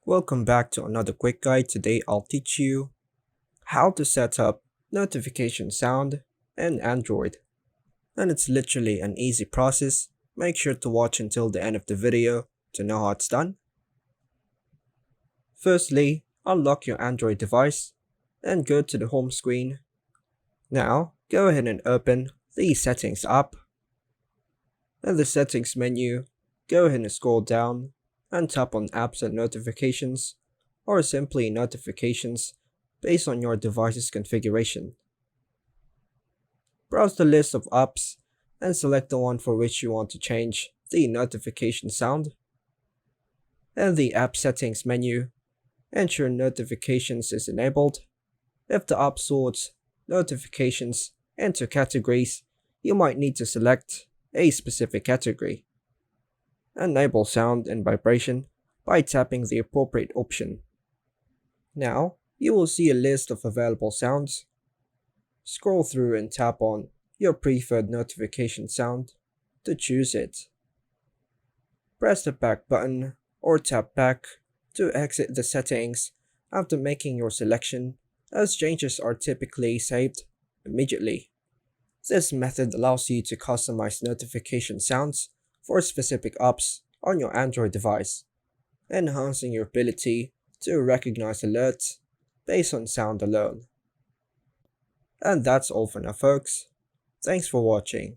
Welcome back to another quick guide. Today I'll teach you how to set up notification sound in Android. And it's literally an easy process. Make sure to watch until the end of the video to know how it's done. Firstly, unlock your Android device and go to the home screen. Now, go ahead and open the Settings app. In the Settings menu, go ahead and scroll down and tap on Apps and Notifications, or simply Notifications based on your device's configuration. Browse the list of apps and select the one for which you want to change the notification sound. In the App Settings menu, ensure Notifications is enabled. If the app sorts notifications into categories, you might need to select a specific category. Enable sound and vibration by tapping the appropriate option. Now, you will see a list of available sounds. Scroll through and tap on your preferred notification sound to choose it. Press the back button or tap back to exit the settings after making your selection, as changes are typically saved immediately. This method allows you to customize notification sounds for specific apps on your Android device, enhancing your ability to recognize alerts based on sound alone. And that's all for now, folks. Thanks for watching.